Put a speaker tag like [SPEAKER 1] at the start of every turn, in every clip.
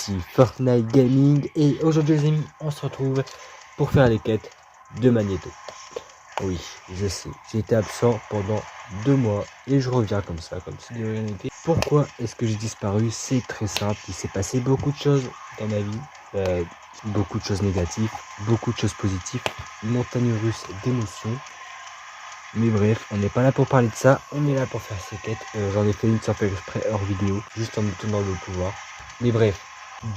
[SPEAKER 1] ici Fortnite Gaming et aujourd'hui les amis on se retrouve pour faire les quêtes de Magneto. Oui, je sais, j'ai été absent pendant 2 mois et je reviens comme ça, comme si de rien n'était. Pourquoi est-ce que j'ai disparu? C'est très simple, il s'est passé beaucoup de choses dans ma vie, beaucoup de choses négatives, beaucoup de choses positives, une montagne russe d'émotions. Mais bref, on n'est pas là pour parler de ça, on est là pour faire ces quêtes. J'en ai fait une sans faire exprès hors vidéo, juste en me tenant le pouvoir. Mais bref,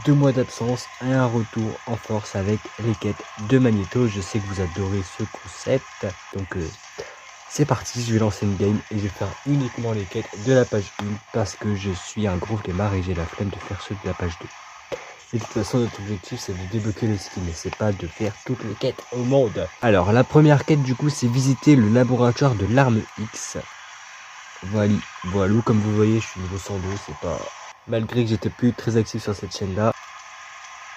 [SPEAKER 1] 2 mois d'absence et un retour en force avec les quêtes de Magneto. Je sais que vous adorez ce concept, donc c'est parti, je vais lancer une game et je vais faire uniquement les quêtes de la page 1 parce que je suis un gros flemmard et j'ai la flemme de faire ceux de la page 2. Et de toute façon, notre objectif, c'est de débloquer le skin, mais c'est pas de faire toutes les quêtes au monde. Alors, la première quête, du coup, c'est visiter le laboratoire de l'arme X. Voilà, comme vous voyez, je suis niveau 102, c'est pas... Malgré que j'étais plus très actif sur cette chaîne-là,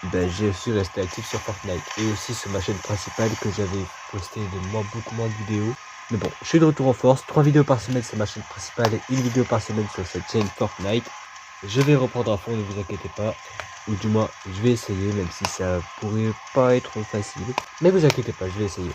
[SPEAKER 1] ben, j'ai aussi resté actif sur Fortnite. Et aussi sur ma chaîne principale, que j'avais posté beaucoup moins de vidéos. Mais bon, je suis de retour en force, 3 vidéos par semaine sur ma chaîne principale et 1 vidéo par semaine sur cette chaîne Fortnite. Je vais reprendre à fond, ne vous inquiétez pas. Ou du moins, je vais essayer, même si ça pourrait pas être facile. Mais vous inquiétez pas, je vais essayer.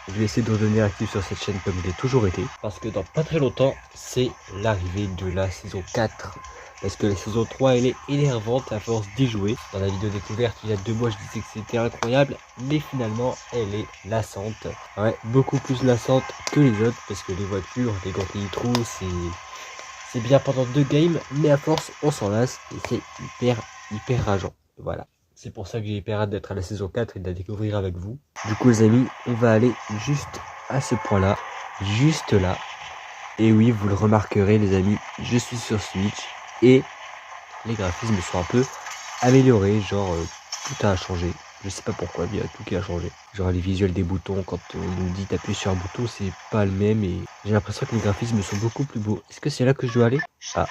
[SPEAKER 1] Je vais essayer de redevenir actif sur cette chaîne comme je l'ai toujours été. Parce que dans pas très longtemps, c'est l'arrivée de la saison 4. Parce que la saison 3, elle est énervante à force d'y jouer. Dans la vidéo découverte, il y a 2 mois, je disais que c'était incroyable. Mais finalement, elle est lassante. Ouais, beaucoup plus lassante que les autres. Parce que les voitures, les gants nitro, c'est bien pendant 2 games. Mais à force, on s'en lasse. Et c'est hyper rageant. Voilà. C'est pour ça que j'ai hyper hâte d'être à la saison 4 et de la découvrir avec vous. Du coup les amis, on va aller juste à ce point là. Juste là. Et oui, vous le remarquerez les amis, je suis sur Switch. Et les graphismes sont un peu améliorés. Genre tout a changé. Je sais pas pourquoi, mais il y a tout qui a changé. Genre les visuels des boutons, quand on nous dit d'appuyer sur un bouton, c'est pas le même. Et j'ai l'impression que les graphismes sont beaucoup plus beaux. Est-ce que c'est là que je dois aller? Ah.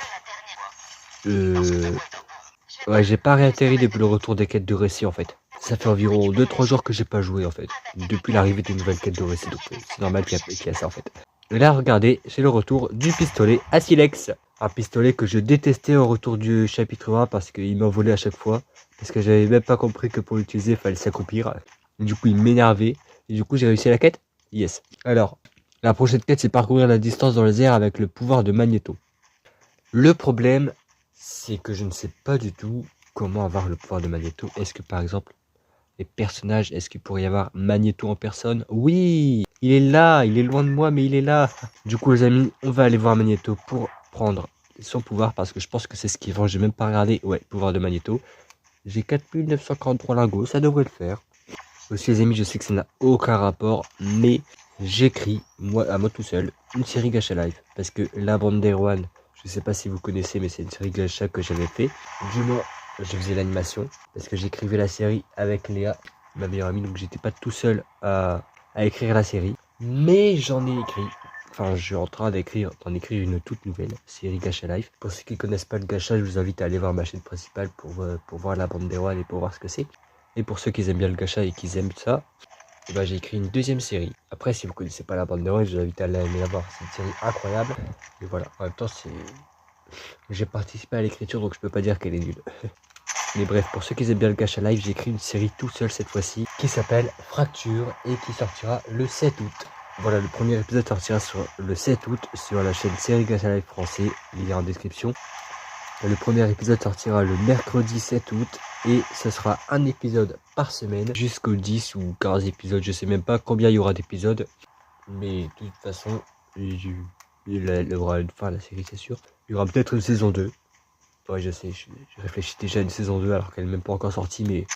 [SPEAKER 1] Ouais, j'ai pas réatterri depuis le retour des quêtes de récit en fait. Ça fait environ 2-3 jours que j'ai pas joué en fait. Depuis l'arrivée des nouvelles quêtes de récit, donc c'est normal qu'il y a ça en fait. Et là, regardez, c'est le retour du pistolet à silex. Un pistolet que je détestais au retour du chapitre 1 parce qu'il m'en volait à chaque fois. Parce que j'avais même pas compris que pour l'utiliser, il fallait s'accroupir. Du coup, il m'énervait. Et du coup, j'ai réussi la quête. Yes. Alors, la prochaine quête, c'est parcourir la distance dans les airs avec le pouvoir de Magneto. Le problème, c'est que je ne sais pas du tout comment avoir le pouvoir de Magneto. Est-ce que par exemple, les personnages, est-ce qu'il pourrait y avoir Magneto en personne? Oui, il est là, il est loin de moi, mais il est là. Du coup les amis, on va aller voir Magneto pour prendre son pouvoir, parce que je pense que c'est ce qui vend. J'ai même pas regardé. Ouais, pouvoir de Magneto. J'ai 4943 lingots, ça devrait le faire. Aussi les amis, je sais que ça n'a aucun rapport, mais j'écris, à moi tout seul, une série Gacha Life. Parce que la bande d'Erwan, je sais pas si vous connaissez, mais c'est une série Gacha que j'avais fait. Du moins, je faisais l'animation, parce que j'écrivais la série avec Léa, ma meilleure amie, donc j'étais pas tout seul à écrire la série. Mais j'en ai écrit. Enfin, je suis en train d'en écrire une toute nouvelle série Gacha Life. Pour ceux qui connaissent pas le Gacha, je vous invite à aller voir ma chaîne principale pour voir la bande d'Erwan et pour voir ce que c'est. Et pour ceux qui aiment bien le Gacha et qui aiment ça, et ben j'ai écrit une 2e série. Après, si vous connaissez pas la bande d'Erwan, je vous invite à aller la voir. C'est une série incroyable. Et voilà, en même temps, j'ai participé à l'écriture, donc je peux pas dire qu'elle est nulle. Mais bref, pour ceux qui aiment bien le Gacha Live, j'ai écrit une série tout seul cette fois-ci, qui s'appelle Fracture et qui sortira le 7 août. Voilà, le premier épisode sortira le 7 août sur la chaîne Série Gacha Live français, lien en description. Le premier épisode sortira le mercredi 7 août et ce sera un épisode par semaine jusqu'au 10 ou 15 épisodes. Je sais même pas combien il y aura d'épisodes, mais de toute façon, il y aura une fin à la série, c'est sûr. Il y aura peut-être une saison 2. Ouais, je sais, je réfléchis déjà à une saison 2 alors qu'elle n'est même pas encore sortie, mais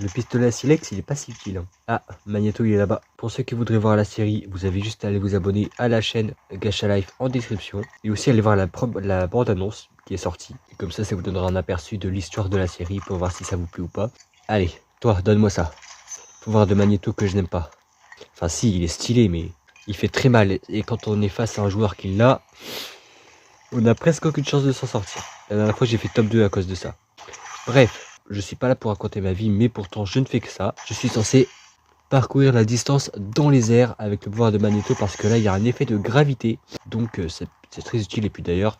[SPEAKER 1] le pistolet à silex, il est pas si utile. Hein. Ah, Magneto, il est là-bas. Pour ceux qui voudraient voir la série, vous avez juste à aller vous abonner à la chaîne Gacha Life en description. Et aussi aller voir la bande-annonce qui est sortie. Et comme ça vous donnera un aperçu de l'histoire de la série pour voir si ça vous plaît ou pas. Allez, toi, donne-moi ça. Pouvoir de Magneto que je n'aime pas. Enfin si, il est stylé, mais il fait très mal. Et quand on est face à un joueur qui l'a, on a presque aucune chance de s'en sortir. La dernière fois, j'ai fait top 2 à cause de ça. Bref. Je suis pas là pour raconter ma vie, mais pourtant je ne fais que ça. Je suis censé parcourir la distance dans les airs avec le pouvoir de Magneto parce que là il y a un effet de gravité. Donc c'est très utile. Et puis d'ailleurs,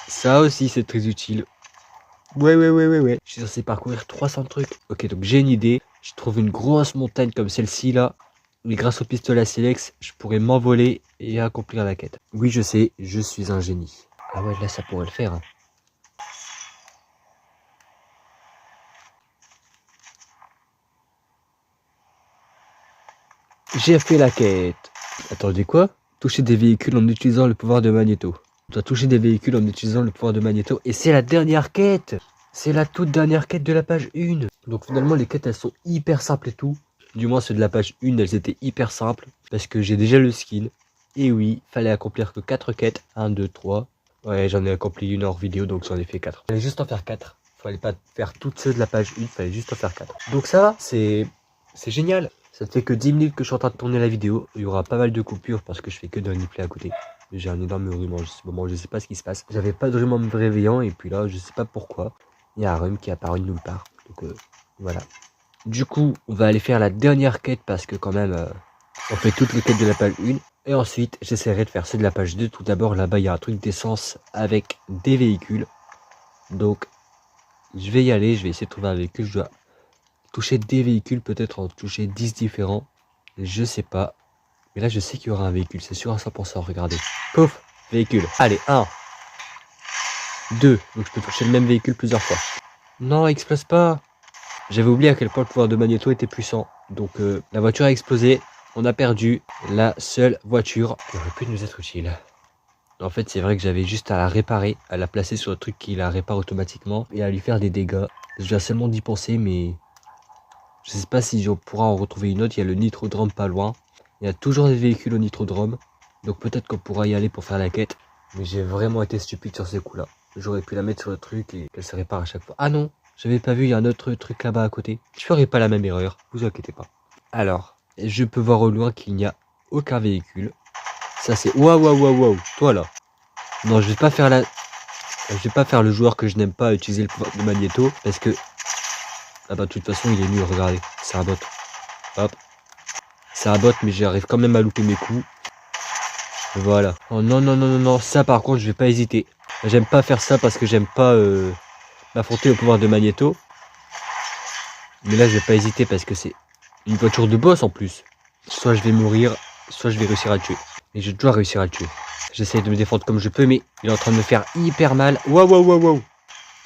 [SPEAKER 1] ça aussi c'est très utile. Ouais. Je suis censé parcourir 300 trucs. Ok, donc j'ai une idée. Je trouve une grosse montagne comme celle-ci là. Et grâce au pistolet à silex, je pourrais m'envoler et accomplir la quête. Oui, je sais, je suis un génie. Ah ouais, là ça pourrait le faire. Hein. J'ai fait la quête. Attendez quoi? Toucher des véhicules en utilisant le pouvoir de Magneto. On doit toucher des véhicules en utilisant le pouvoir de Magneto. Et c'est la dernière quête. C'est la toute dernière quête de la page 1. Donc finalement les quêtes elles sont hyper simples et tout. Du moins ceux de la page 1 elles étaient hyper simples. Parce que j'ai déjà le skin. Et oui, fallait accomplir que 4 quêtes. 1, 2, 3. Ouais, j'en ai accompli une hors vidéo donc j'en ai fait 4. Fallait juste en faire 4. Fallait pas faire toutes ceux de la page 1, fallait juste en faire 4. Donc ça, c'est génial. Ça ne fait que 10 minutes que je suis en train de tourner la vidéo. Il y aura pas mal de coupures parce que je fais que d'un replay à côté. J'ai un énorme rhume en ce moment, je sais pas ce qui se passe. J'avais pas de rhume en me réveillant et puis là, je sais pas pourquoi. Il y a un rhume qui est apparu de nulle part. Donc voilà. Du coup, on va aller faire la dernière quête parce que quand même, on fait toutes les quêtes de la page 1. Et ensuite, j'essaierai de faire ceux de la page 2. Tout d'abord, là-bas, il y a un truc d'essence avec des véhicules. Donc, je vais y aller, je vais essayer de trouver un véhicule. Je dois toucher des véhicules, peut-être en toucher 10 différents. Je sais pas. Mais là, je sais qu'il y aura un véhicule, c'est sûr à 100%. Regardez. Pouf, véhicule. Allez, 1. 2. Donc je peux toucher le même véhicule plusieurs fois. Non, explose pas. J'avais oublié à quel point le pouvoir de Magneto était puissant. Donc la voiture a explosé. On a perdu la seule voiture qui aurait pu nous être utile. En fait, c'est vrai que j'avais juste à la réparer, à la placer sur le truc qui la répare automatiquement et à lui faire des dégâts. Je viens seulement d'y penser, mais je sais pas si on pourra en retrouver une autre. Il y a le Nitrodrome pas loin. Il y a toujours des véhicules au Nitrodrome. Donc peut-être qu'on pourra y aller pour faire la quête. Mais j'ai vraiment été stupide sur ces coups-là. J'aurais pu la mettre sur le truc et qu'elle se répare à chaque fois. Ah non, j'avais pas vu, il y a un autre truc là-bas à côté. Je ferai pas la même erreur, vous inquiétez pas. Alors, je peux voir au loin qu'il n'y a aucun véhicule. Ça c'est... Waouh. Toi là. Non, je vais pas faire la... Je vais pas faire le joueur que je n'aime pas utiliser le pouvoir de Magneto. Parce que... Ah bah de toute façon il est nul, regardez. C'est un bot. Hop. C'est un bot mais j'arrive quand même à louper mes coups. Voilà. Oh non. Ça par contre je vais pas hésiter. J'aime pas faire ça parce que j'aime pas m'affronter au pouvoir de Magneto. Mais là je vais pas hésiter parce que c'est une voiture de boss en plus. Soit je vais mourir, soit je vais réussir à le tuer. Et je dois réussir à le tuer. J'essaye de me défendre comme je peux mais il est en train de me faire hyper mal. Waouh.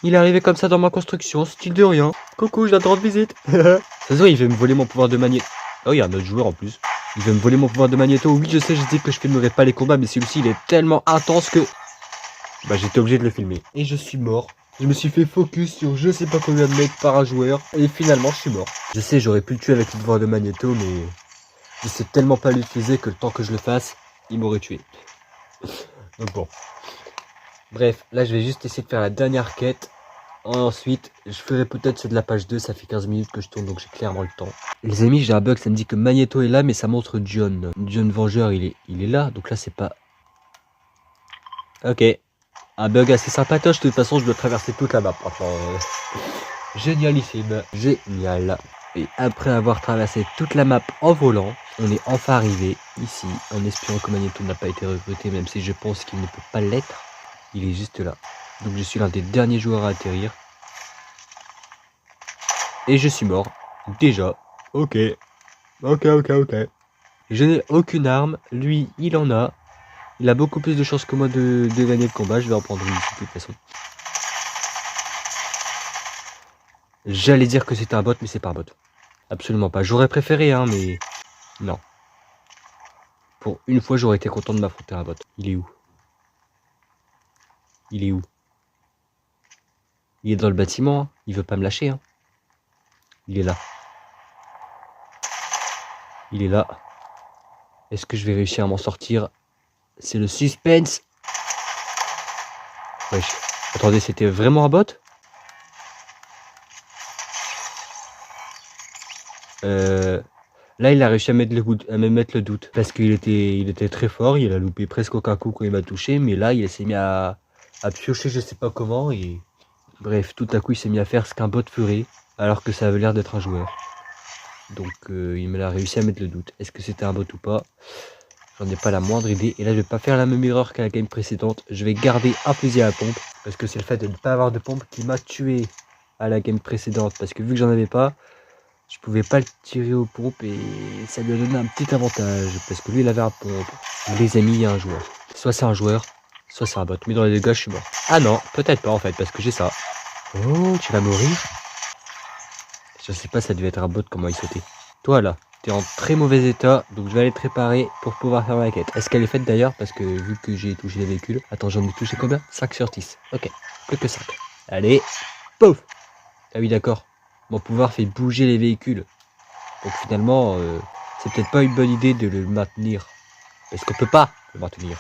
[SPEAKER 1] Il est arrivé comme ça dans ma construction, style de rien. Coucou, je viens de rendre visite. Ça se voit, il veut me voler mon pouvoir de Magneto. Oh, il y a un autre joueur en plus. Il veut me voler mon pouvoir de Magneto. Oui, je sais, je dis que je filmerai pas les combats, mais celui-ci, il est tellement intense que... Bah, j'étais obligé de le filmer. Et je suis mort. Je me suis fait focus sur je sais pas combien de mètres par un joueur. Et finalement, je suis mort. Je sais, j'aurais pu le tuer avec le pouvoir de Magneto, mais... je sais tellement pas l'utiliser que le temps que je le fasse, il m'aurait tué. Donc bon. Bref, là, je vais juste essayer de faire la dernière quête. Ensuite, je ferai peut-être ceux de la page 2, ça fait 15 minutes que je tourne, donc j'ai clairement le temps. Les amis, j'ai un bug, ça me dit que Magneto est là, mais ça montre John. John Vengeur, il est là, donc là c'est pas... Ok, un bug assez sympatoche, de toute façon je dois traverser toute la map. Enfin, génialissime, génial. Et après avoir traversé toute la map en volant, on est enfin arrivé ici, en espérant que Magneto n'a pas été recruté, même si je pense qu'il ne peut pas l'être. Il est juste là. Donc je suis l'un des derniers joueurs à atterrir. Et je suis mort. Déjà. Ok. Je n'ai aucune arme. Lui, il en a. Il a beaucoup plus de chances que moi de gagner le combat. Je vais en prendre une ici de toute façon. J'allais dire que c'était un bot, mais c'est pas un bot. Absolument pas. J'aurais préféré, hein, mais... non. Pour une fois, j'aurais été content de m'affronter à un bot. Il est où? Il est où? Il est dans le bâtiment, hein. Il veut pas me lâcher, hein. Il est là. Il est là. Est-ce que je vais réussir à m'en sortir? C'est le suspense. Wesh. Attendez, c'était vraiment un bot? Là, il a réussi à me mettre le doute. Parce qu'il était très fort. Il a loupé presque aucun coup quand il m'a touché. Mais là, il s'est mis à piocher je sais pas comment. Et bref, tout à coup, il s'est mis à faire ce qu'un bot ferait. Alors que ça avait l'air d'être un joueur. Donc, il me l'a réussi à mettre le doute. Est-ce que c'était un bot ou pas? J'en ai pas la moindre idée. Et là, je vais pas faire la même erreur qu'à la game précédente. Je vais garder un fusil à pompe. Parce que c'est le fait de ne pas avoir de pompe qui m'a tué à la game précédente. Parce que vu que j'en avais pas, je pouvais pas le tirer aux pompes et ça lui a donné un petit avantage. Parce que lui, il avait un pompe. Les amis, il y a un joueur. Soit c'est un joueur, soit c'est un bot. Mais dans les dégâts, je suis mort. Ah non, peut-être pas en fait, parce que j'ai ça. Oh, tu vas mourir. Je sais pas, ça devait être un bot, comment il sautait. Toi là, t'es en très mauvais état, donc je vais aller te réparer pour pouvoir faire ma quête. Est-ce qu'elle est faite d'ailleurs? Parce que vu que j'ai touché les véhicules. Attends, j'en ai touché combien? 5 sur 10. Ok, plus que 5. Allez, pouf. Ah oui, d'accord. Mon pouvoir fait bouger les véhicules. Donc finalement, c'est peut-être pas une bonne idée de le maintenir. Parce qu'on peut pas le maintenir.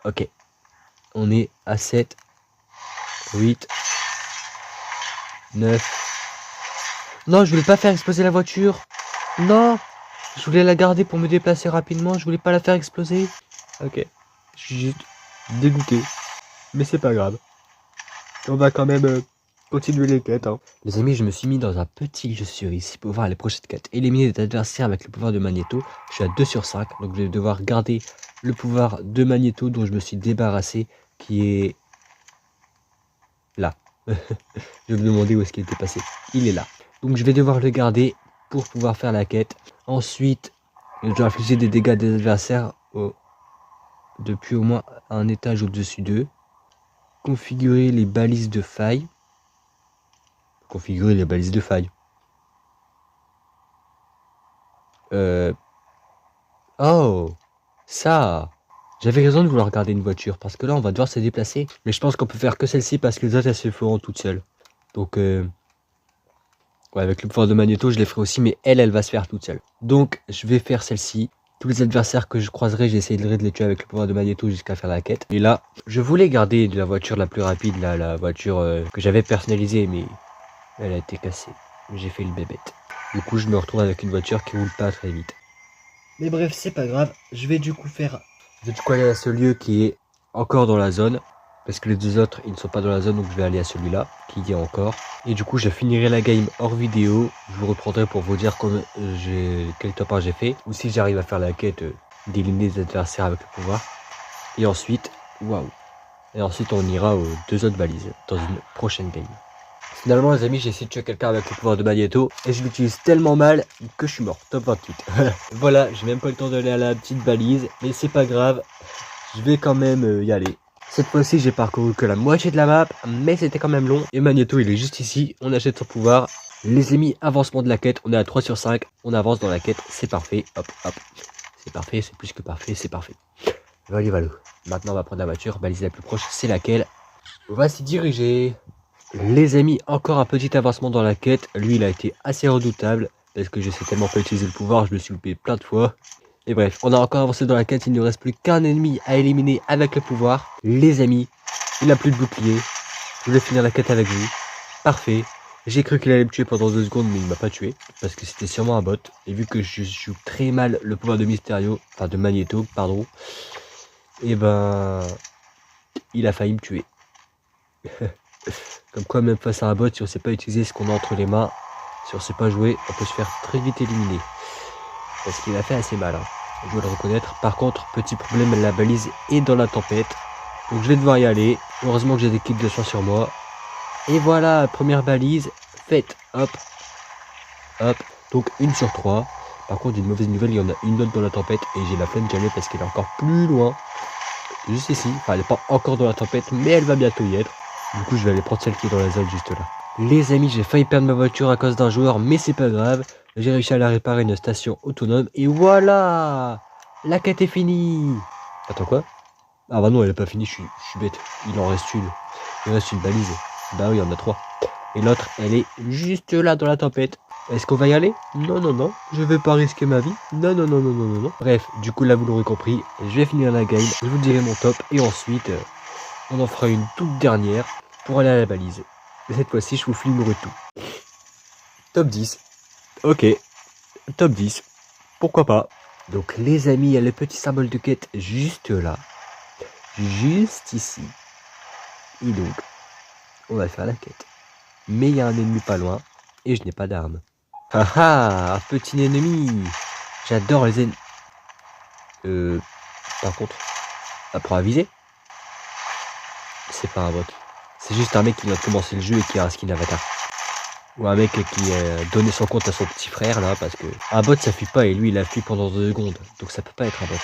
[SPEAKER 1] Ok. On est à 7, 8, 9. Non, je voulais pas faire exploser la voiture. Non, je voulais la garder pour me déplacer rapidement. Je voulais pas la faire exploser. Ok. Je suis juste dégoûté. Mais c'est pas grave. On va quand même continuer les quêtes. Hein. Les amis, je me suis mis dans un petit jeu sur ici pour voir les prochaines quêtes. Éliminer des adversaires avec le pouvoir de Magneto. Je suis à 2 sur 5. Donc je vais devoir garder le pouvoir de Magneto dont je me suis débarrassé. Qui est là. Je vais me demander où est-ce qu'il était passé. Il est là. Donc je vais devoir le garder pour pouvoir faire la quête. Ensuite, je dois infliger des dégâts des adversaires depuis au moins un étage au-dessus d'eux. Configurer les balises de faille. Configurer les balises de faille. Oh, ça. J'avais raison de vouloir garder une voiture parce que là on va devoir se déplacer. Mais je pense qu'on peut faire que celle-ci parce que les autres elles se feront toutes seules. Donc ouais, avec le pouvoir de Magneto je les ferai aussi, mais elle va se faire toute seule. Donc je vais faire celle-ci. Tous les adversaires que je croiserai, j'essaierai de les tuer avec le pouvoir de Magneto jusqu'à faire la quête. Et là, je voulais garder de la voiture la plus rapide, là, la voiture que j'avais personnalisée, mais elle a été cassée. J'ai fait le bébête. Du coup, je me retrouve avec une voiture qui roule pas très vite. Mais bref, c'est pas grave. Je vais du coup aller à ce lieu qui est encore dans la zone. Parce que les deux autres, ils ne sont pas dans la zone, donc je vais aller à celui-là, qui y est encore. Et du coup, je finirai la game hors vidéo. Je vous reprendrai pour vous dire quel top 1 j'ai fait. Ou si j'arrive à faire la quête d'éliminer des adversaires avec le pouvoir. Et ensuite, waouh. Et ensuite, on ira aux 2 autres balises dans une prochaine game. Finalement, les amis, j'ai essayé de tuer quelqu'un avec le pouvoir de Magneto. Et je l'utilise tellement mal que je suis mort. Top 28. Voilà, j'ai même pas le temps d'aller à la petite balise. Mais c'est pas grave. Je vais quand même y aller. Cette fois-ci, j'ai parcouru que la moitié de la map, mais c'était quand même long. Et Magneto, il est juste ici. On achète son pouvoir. Les amis, avancement de la quête. On est à 3 sur 5. On avance dans la quête. C'est parfait. Hop, hop. C'est parfait. C'est plus que parfait. C'est parfait. Valou, valou. Maintenant, on va prendre la voiture. Balise la plus proche, c'est laquelle? On va s'y diriger. Les amis, encore un petit avancement dans la quête. Lui, il a été assez redoutable. Parce que je sais tellement pas utiliser le pouvoir. Je me suis loupé plein de fois. Et bref, on a encore avancé dans la quête, il ne reste plus qu'un ennemi à éliminer avec le pouvoir. Les amis, il n'a plus de bouclier. Je voulais finir la quête avec vous. Parfait. J'ai cru qu'il allait me tuer pendant 2 secondes, mais il m'a pas tué. Parce que c'était sûrement un bot. Et vu que je joue très mal le pouvoir de Mysterio, enfin de Magneto, pardon. Et ben, il a failli me tuer. Comme quoi, même face à un bot, si on sait pas utiliser ce qu'on a entre les mains, si on sait pas jouer, on peut se faire très vite éliminer. Parce qu'il a fait assez mal, hein. Je dois le reconnaître. Par contre, petit problème, la balise est dans la tempête. Donc je vais devoir y aller. Heureusement que j'ai des kits de soins sur moi. Et voilà, première balise faite. Hop. Hop. Donc 1 sur 3. Par contre, une mauvaise nouvelle, il y en a une autre dans la tempête. Et j'ai la flemme d'y aller parce qu'elle est encore plus loin. Juste ici. Enfin, elle n'est pas encore dans la tempête, mais elle va bientôt y être. Du coup, je vais aller prendre celle qui est dans la zone juste là. Les amis, j'ai failli perdre ma voiture à cause d'un joueur, mais c'est pas grave. J'ai réussi à la réparer, une station autonome. Et voilà, la quête est finie. Attends, quoi? Ah bah non, elle est pas finie, je suis bête. Il en reste une. Il reste une balise. Bah oui, il y en a 3. Et l'autre, elle est juste là dans la tempête. Est-ce qu'on va y aller? Non, non, non. Je vais pas risquer ma vie. Non, non, non, non, non, non, non. Bref, du coup, là, vous l'aurez compris. Je vais finir la game. Je vous dirai mon top. Et ensuite, on en fera une toute dernière pour aller à la balise. Et cette fois-ci, je vous filmerai tout. Top 10. Ok. Top 10. Pourquoi pas. Donc les amis, il y a le petit symbole de quête juste là. Juste ici. Et donc, on va faire la quête. Mais il y a un ennemi pas loin. Et je n'ai pas d'arme. Ah ah, un petit ennemi. J'adore les ennemis. Par contre, apprends à viser. C'est pas un bot. C'est juste un mec qui vient de commencer le jeu et qui a un skin avatar. Ou un mec qui donnait son compte à son petit frère là, parce que un bot ça fuit pas et lui il a fui pendant 2 secondes. Donc ça peut pas être un bot.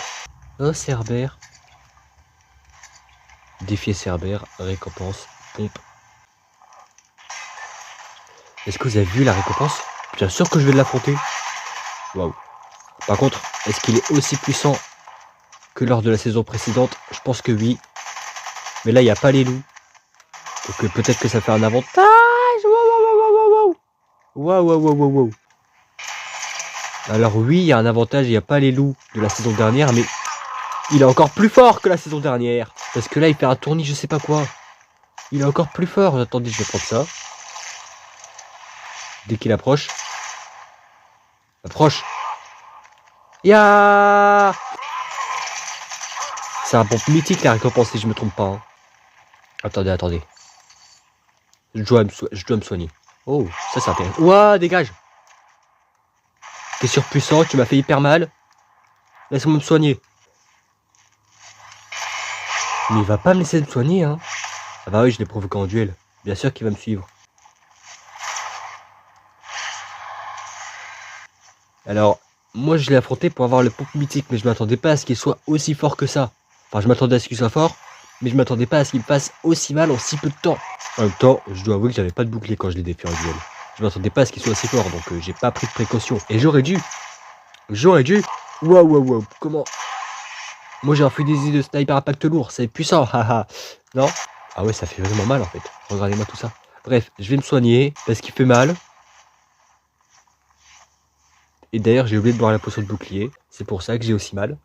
[SPEAKER 1] Oh Cerbère. Défier Cerbère, récompense, pompe. Est-ce que vous avez vu la récompense? Bien sûr que je vais l'affronter. Waouh. Par contre, est-ce qu'il est aussi puissant que lors de la saison précédente? Je pense que oui. Mais là, il n'y a pas les loups. Donc peut-être que ça fait un avantage. Waouh, waouh, waouh, waouh, waouh. Alors oui, il y a un avantage, il n'y a pas les loups de la saison dernière, mais il est encore plus fort que la saison dernière. Parce que là, il fait un tournis, je sais pas quoi. Il est encore plus fort. Attendez, je vais prendre ça. Dès qu'il approche. Approche. Ya. C'est un pompe mythique la récompense si je me trompe pas. Hein. Attendez. Je dois me soigner. Oh, ça c'est intéressant. Ouah, dégage. T'es surpuissant, tu m'as fait hyper mal. Laisse-moi me soigner. Mais il va pas me laisser me soigner, hein. Ah bah oui, je l'ai provoqué en duel. Bien sûr qu'il va me suivre. Alors, moi je l'ai affronté pour avoir le pompe mythique, mais je m'attendais pas à ce qu'il soit aussi fort que ça. Enfin, je m'attendais à ce qu'il soit fort, mais je m'attendais pas à ce qu'il me fasse aussi mal en si peu de temps. En même temps, je dois avouer que j'avais pas de bouclier quand je l'ai défié en duel. Je m'attendais pas à ce qu'il soit aussi fort, donc j'ai pas pris de précaution. Et j'aurais dû. Waouh, comment? Moi j'ai un fusil de sniper impact lourd, c'est puissant, haha. Non? Ah ouais, ça fait vraiment mal en fait. Regardez-moi tout ça. Bref, je vais me soigner parce qu'il fait mal. Et d'ailleurs, j'ai oublié de boire la potion de bouclier. C'est pour ça que j'ai aussi mal.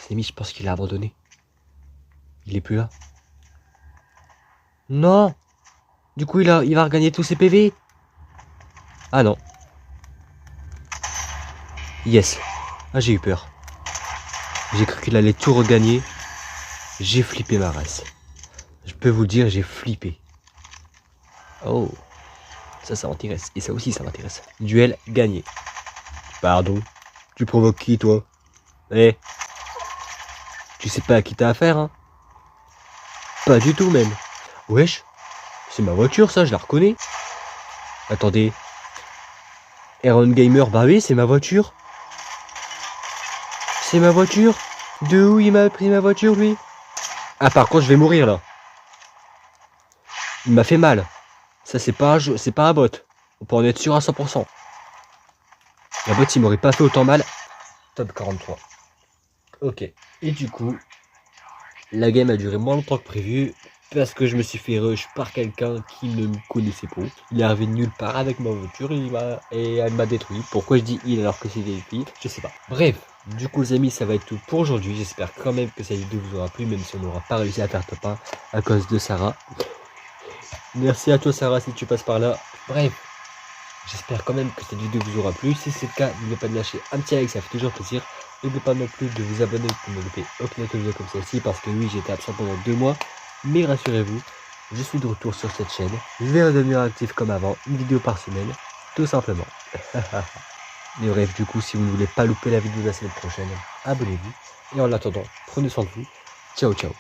[SPEAKER 1] Semi, je pense qu'il a abandonné. Il est plus là. Non! Du coup, il va regagner tous ses PV. Ah non. Yes. Ah, j'ai eu peur. J'ai cru qu'il allait tout regagner. J'ai flippé ma race. Je peux vous dire, j'ai flippé. Oh. Ça m'intéresse. Et ça aussi, ça m'intéresse. Duel gagné. Pardon. Tu provoques qui, toi? Eh. Tu sais pas à qui t'as affaire, hein? Pas du tout, même. Wesh. C'est ma voiture, ça, je la reconnais. Attendez. Aaron Gamer, bah oui, c'est ma voiture. C'est ma voiture. De où il m'a pris ma voiture, lui? Ah, par contre, je vais mourir, là. Il m'a fait mal. Ça, c'est pas un bot. On peut en être sûr à 100%. La bot, il m'aurait pas fait autant mal. Top 43. Ok. Et du coup, la game a duré moins longtemps que prévu. Parce que je me suis fait rush par quelqu'un qui ne me connaissait pas. Il est arrivé de nulle part avec ma voiture et elle m'a détruit. Pourquoi je dis il alors que c'est des filles? Je sais pas. Bref, du coup les amis, ça va être tout pour aujourd'hui. J'espère quand même que cette vidéo vous aura plu, même si on n'aura pas réussi à faire top 1 à cause de Sarah. Merci à toi Sarah si tu passes par là. Bref, j'espère quand même que cette vidéo vous aura plu. Si c'est le cas, n'oubliez pas de lâcher un petit like, ça fait toujours plaisir. N'oubliez pas non plus de vous abonner pour ne louper aucune autre vidéo comme celle-ci, parce que oui, j'étais absent pendant 2 mois. Mais rassurez-vous, je suis de retour sur cette chaîne. Je vais redevenir actif comme avant, une vidéo par semaine, tout simplement. Mais bref, du coup, si vous ne voulez pas louper la vidéo de la semaine prochaine, abonnez-vous. Et en attendant, prenez soin de vous. Ciao, ciao.